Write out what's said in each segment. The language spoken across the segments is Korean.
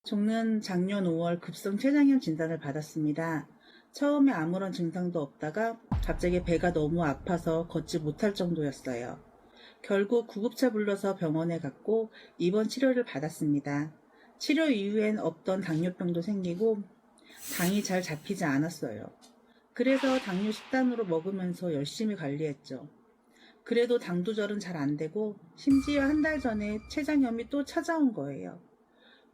저는 작년 5월 급성 췌장염 진단을 받았습니다. 처음에 아무런 증상도 없다가 갑자기 배가 너무 아파서 걷지 못할 정도였어요. 결국 구급차 불러서 병원에 갔고 입원 치료를 받았습니다. 치료 이후엔 없던 당뇨병도 생기고 당이 잘 잡히지 않았어요. 그래서 당뇨 식단으로 먹으면서 열심히 관리했죠. 그래도 당 조절은 잘 안 되고 심지어 한 달 전에 췌장염이 또 찾아온 거예요.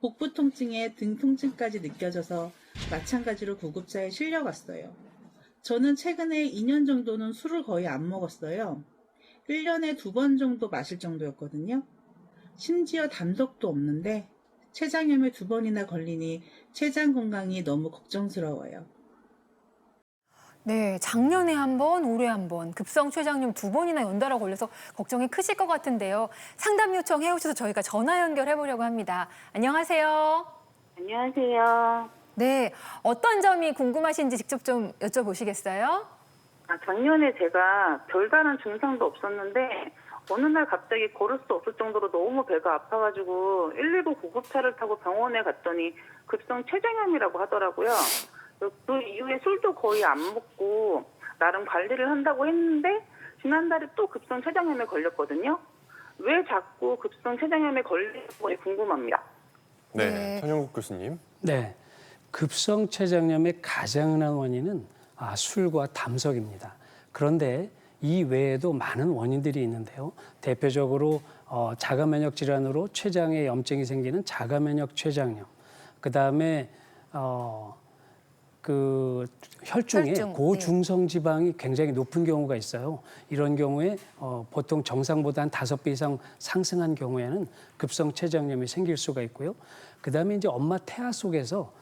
복부 통증에 등 통증까지 느껴져서 마찬가지로 구급차에 실려갔어요. 저는 최근에 2년 정도는 술을 거의 안 먹었어요. 1년에 2번 정도 마실 정도였거든요. 심지어 담석도 없는데 췌장염에 2번이나 걸리니 췌장 건강이 너무 걱정스러워요. 네, 작년에 한 번, 올해 한 번, 급성 췌장염 2번이나 연달아 걸려서 걱정이 크실 것 같은데요. 상담 요청 해오셔서 저희가 전화 연결해 보려고 합니다. 안녕하세요. 안녕하세요. 네, 어떤 점이 궁금하신지 직접 좀 여쭤보시겠어요? 작년에 제가 별다른 증상도 없었는데 어느 날 갑자기 걸을 수 없을 정도로 너무 배가 아파가지고 119 구급차를 타고 병원에 갔더니 급성 췌장염이라고 하더라고요. 그 이후에 술도 거의 안 먹고 나름 관리를 한다고 했는데 지난달에 또 급성 췌장염에 걸렸거든요. 왜 자꾸 급성 췌장염에 걸리는지 궁금합니다. 네. 천영국 교수님. 네, 급성 췌장염의 가장 흔한 원인은 술과 담석입니다. 그런데 이 외에도 많은 원인들이 있는데요. 대표적으로 자가면역 질환으로 췌장에 염증이 생기는 자가면역 췌장염, 그다음에 혈중에 혈중, 고중성 지방이 굉장히 높은 경우가 있어요. 이런 경우에 보통 정상보다 한 5배 이상 상승한 경우에는 급성 췌장염이 생길 수가 있고요. 그다음에 이제 엄마 태아 속에서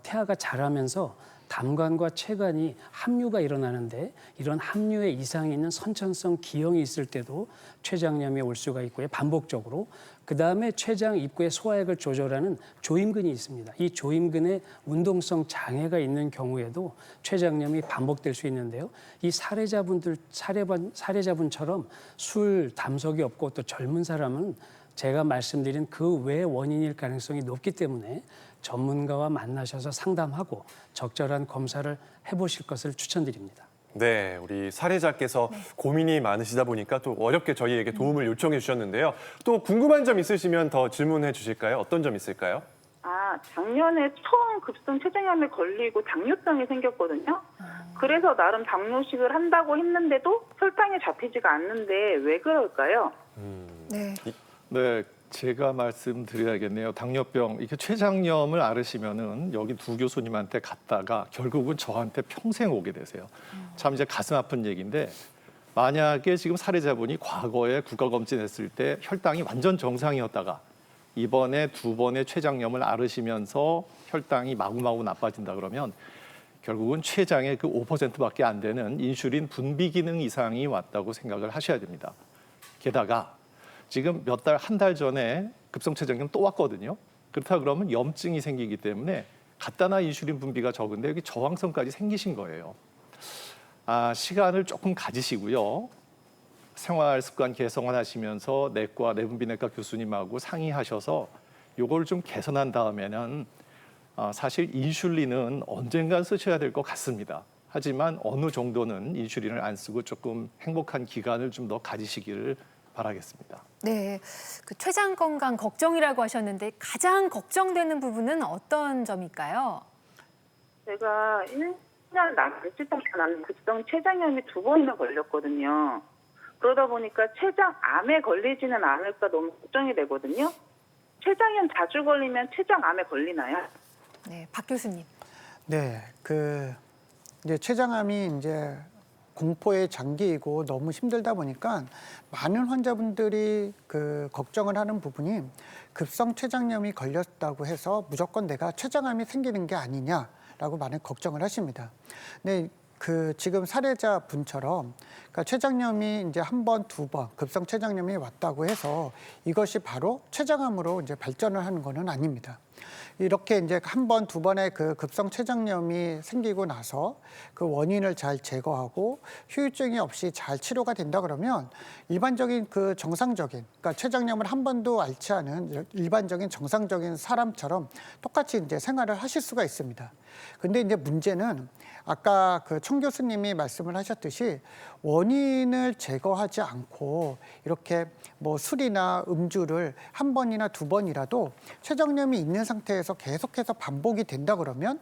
태아가 자라면서 담관과 췌관이 함유가 일어나는데 이런 함유에 이상이 있는 선천성 기형이 있을 때도 췌장염이 올 수가 있고요. 반복적으로. 그다음에 췌장 입구의 소화액을 조절하는 조임근이 있습니다. 이 조임근에 운동성 장애가 있는 경우에도 췌장염이 반복될 수 있는데요. 이 사례자분처럼 술 담석이 없고 또 젊은 사람은 제가 말씀드린 그 외의 원인일 가능성이 높기 때문에 전문가와 만나셔서 상담하고 적절한 검사를 해보실 것을 추천드립니다. 네, 우리 사례자께서 고민이 많으시다 보니까 또 어렵게 저희에게 도움을 요청해 주셨는데요. 또 궁금한 점 있으시면 더 질문해 주실까요? 어떤 점 있을까요? 작년에 처음 급성 췌장염에 걸리고 당뇨병이 생겼거든요. 그래서 나름 당뇨식을 한다고 했는데도 혈당이 잡히지가 않는데 왜 그럴까요? 네. 네, 제가 말씀드려야겠네요. 당뇨병, 이게 췌장염을 앓으시면은 여기 두 교수님한테 갔다가 결국은 저한테 평생 오게 되세요. 참 이제 가슴 아픈 얘기인데 만약에 지금 사례자분이 과거에 국가검진했을 때 혈당이 완전 정상이었다가 이번에 2번의 췌장염을 앓으시면서 혈당이 마구마구 나빠진다 그러면 결국은 췌장의 그 5%밖에 안 되는 인슐린 분비 기능 이상이 왔다고 생각을 하셔야 됩니다. 게다가 지금 한 달 전에 급성 췌장염 또 왔거든요. 그렇다 그러면 염증이 생기기 때문에 갖다나 인슐린 분비가 적은데 여기 저항성까지 생기신 거예요. 시간을 조금 가지시고요. 생활 습관 개선하시면서 내과 내분비내과 교수님하고 상의하셔서 요걸 좀 개선한 다음에는 사실 인슐린은 언젠간 쓰셔야 될 것 같습니다. 하지만 어느 정도는 인슐린을 안 쓰고 조금 행복한 기간을 좀 더 가지시기를 바라겠습니다. 네, 그 췌장 건강 걱정이라고 하셨는데 가장 걱정되는 부분은 어떤 점일까요? 제가 1년 남짓 동안 급성 췌장염이 2번이나 걸렸거든요. 그러다 보니까 췌장암에 걸리지는 않을까 너무 걱정이 되거든요. 췌장염 자주 걸리면 췌장암에 걸리나요? 네, 박 교수님. 네, 이제 췌장암이 이제 공포의 장기이고 너무 힘들다 보니까 많은 환자분들이 걱정을 하는 부분이 급성 췌장염이 걸렸다고 해서 무조건 내가 췌장암이 생기는 게 아니냐라고 많은 걱정을 하십니다. 근데 지금 사례자 분처럼 그러니까 췌장염이 이제 1번, 2번 급성 췌장염이 왔다고 해서 이것이 바로 췌장암으로 이제 발전을 하는 것은 아닙니다. 이렇게 이제 한 번, 두 번의 그 급성 췌장염이 생기고 나서 그 원인을 잘 제거하고 후유증이 없이 잘 치료가 된다 그러면 일반적인 그 정상적인, 그러니까 췌장염을 한 번도 앓지 않은 일반적인 정상적인 사람처럼 똑같이 이제 생활을 하실 수가 있습니다. 근데 이제 문제는 아까 그 청 교수님이 말씀을 하셨듯이 원인을 제거하지 않고 이렇게 뭐 술이나 음주를 한 번이나 두 번이라도 췌장염이 있는 상태에서 계속해서 반복이 된다 그러면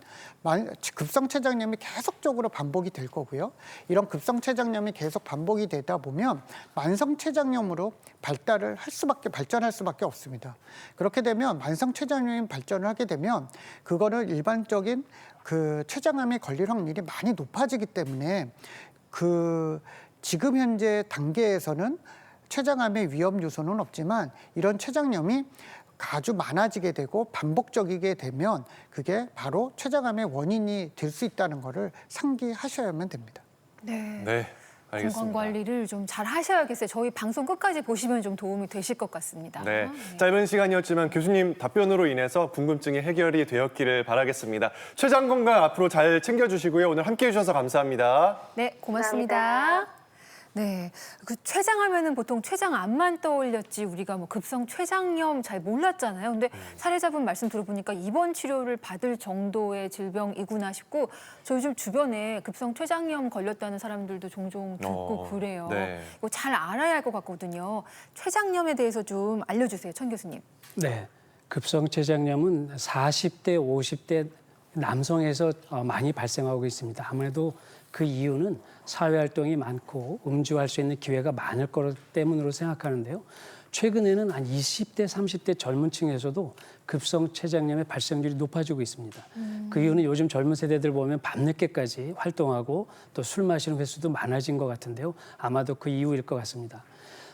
급성 췌장염이 계속적으로 반복이 될 거고요. 이런 급성 췌장염이 계속 반복이 되다 보면 만성 췌장염으로 발전할 수밖에 없습니다. 그렇게 되면 만성 췌장염이 발전을 하게 되면 그거는 일반적인 그 췌장암에 걸릴 확률이 많이 높아지기 때문에 그 지금 현재 단계에서는 췌장암의 위험 요소는 없지만 이런 췌장염이 아주 많아지게 되고 반복적이게 되면 그게 바로 췌장암의 원인이 될 수 있다는 것을 상기하셔야만 됩니다. 네. 네, 알겠습니다. 건강 관리를 좀 잘 하셔야겠어요. 저희 방송 끝까지 보시면 좀 도움이 되실 것 같습니다. 네, 짧은 시간이었지만 교수님 답변으로 인해서 궁금증이 해결이 되었기를 바라겠습니다. 췌장 건강 앞으로 잘 챙겨주시고요. 오늘 함께해 주셔서 감사합니다. 네, 고맙습니다. 감사합니다. 네, 그 췌장하면은 보통 췌장암만 떠올렸지 우리가 뭐 급성 췌장염 잘 몰랐잖아요. 근데 사례자분 말씀 들어보니까 입원 치료를 받을 정도의 질병이구나 싶고 저 요즘 주변에 급성 췌장염 걸렸다는 사람들도 종종 듣고 그래요. 네. 이거 잘 알아야 할 것 같거든요. 췌장염에 대해서 좀 알려주세요, 천 교수님. 네, 급성 췌장염은 40대, 50대 남성에서 많이 발생하고 있습니다. 아무래도 그 이유는 사회활동이 많고 음주할 수 있는 기회가 많을 것 때문으로 생각하는데요. 최근에는 한 20대, 30대 젊은 층에서도 급성 췌장염의 발생률이 높아지고 있습니다. 그 이유는 요즘 젊은 세대들 보면 밤늦게까지 활동하고 또 술 마시는 횟수도 많아진 것 같은데요. 아마도 그 이유일 것 같습니다.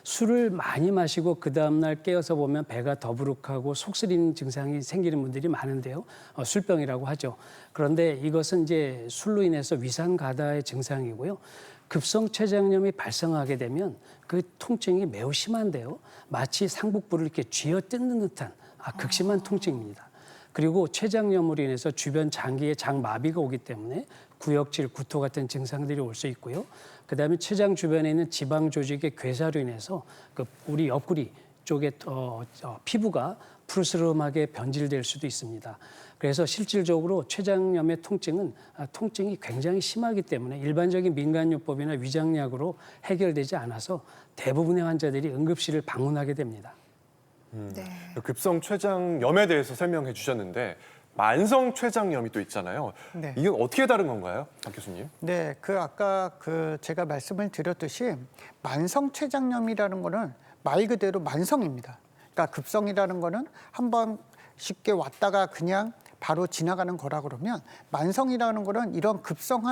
술을 많이 마시고 그 다음날 깨어서 보면 배가 더부룩하고 속 쓰리는 증상이 생기는 분들이 많은데요. 술병이라고 하죠. 그런데 이것은 이제 술로 인해서 위산 가다의 증상이고요. 급성 췌장염이 발생하게 되면 그 통증이 매우 심한데요. 마치 상복부를 이렇게 쥐어뜯는 듯한 극심한 통증입니다. 그리고 췌장염으로 인해서 주변 장기에 장마비가 오기 때문에 구역질, 구토 같은 증상들이 올 수 있고요. 그다음에 췌장 주변에 있는 지방 조직의 괴사로 인해서 그 우리 옆구리 쪽에 피부가 푸르스름하게 변질될 수도 있습니다. 그래서 실질적으로 췌장염의 통증이 굉장히 심하기 때문에 일반적인 민간요법이나 위장약으로 해결되지 않아서 대부분의 환자들이 응급실을 방문하게 됩니다. 네. 급성 췌장염에 대해서 설명해 주셨는데 만성 췌장염이 또 있잖아요. 네. 이건 어떻게 다른 건가요, 박 교수님? 네, 아까 제가 말씀을 드렸듯이 만성 췌장염이라는 거는 말 그대로 만성입니다. 그러니까 급성이라는 거는 한번 쉽게 왔다가 그냥 바로 지나가는 거라 그러면 만성이라는 거는 이런 급성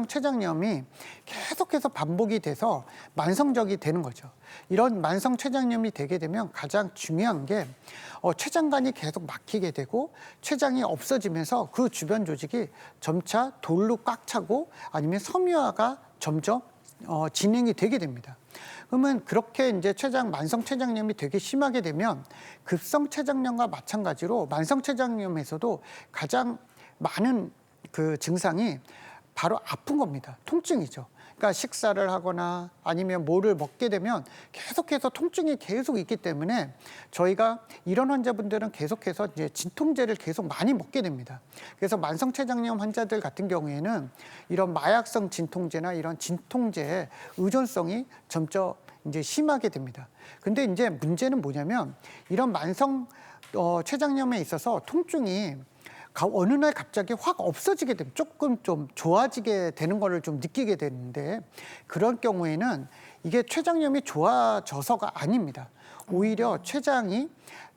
췌장염이 계속해서 반복이 돼서 만성적이 되는 거죠. 이런 만성 췌장염이 되게 되면 가장 중요한 게 췌장관이 계속 막히게 되고 췌장이 없어지면서 그 주변 조직이 점차 돌로 꽉 차고 아니면 섬유화가 점점 진행이 되게 됩니다. 그러면 그렇게 이제 만성 췌장염이 되게 심하게 되면 급성 췌장염과 마찬가지로 만성 췌장염에서도 가장 많은 그 증상이 바로 아픈 겁니다. 통증이죠. 그러니까 식사를 하거나 아니면 뭐를 먹게 되면 계속해서 통증이 계속 있기 때문에 저희가 이런 환자분들은 계속해서 이제 진통제를 계속 많이 먹게 됩니다. 그래서 만성 췌장염 환자들 같은 경우에는 이런 마약성 진통제나 이런 진통제의 의존성이 점점 이제 심하게 됩니다. 근데 이제 문제는 뭐냐면 이런 만성 췌장염에 있어서 통증이 어느 날 갑자기 확 없어지게 되면 조금 좀 좋아지게 되는 거를 좀 느끼게 되는데 그런 경우에는 이게 췌장염이 좋아져서가 아닙니다. 오히려 췌장이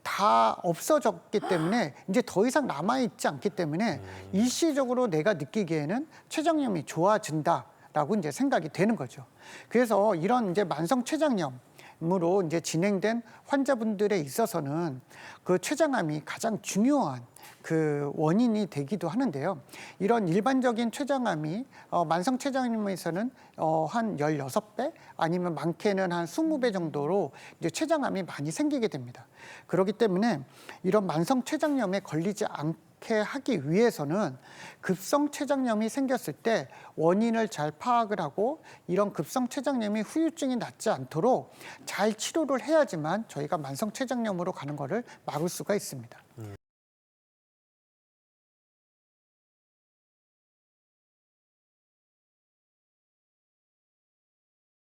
다 없어졌기 때문에 이제 더 이상 남아있지 않기 때문에 일시적으로 내가 느끼기에는 췌장염이 좋아진다라고 이제 생각이 되는 거죠. 그래서 이런 이제 만성 췌장염으로 이제 진행된 환자분들에 있어서는 그 췌장암이 가장 중요한 그 원인이 되기도 하는데요. 이런 일반적인 췌장암이 만성 췌장염에서는 한 16배 아니면 많게는 한 20배 정도로 이제 췌장암이 많이 생기게 됩니다. 그렇기 때문에 이런 만성 췌장염에 걸리지 않게 하기 위해서는 급성 췌장염이 생겼을 때 원인을 잘 파악을 하고 이런 급성 췌장염이 후유증이 낫지 않도록 잘 치료를 해야지만 저희가 만성 췌장염으로 가는 것을 막을 수가 있습니다.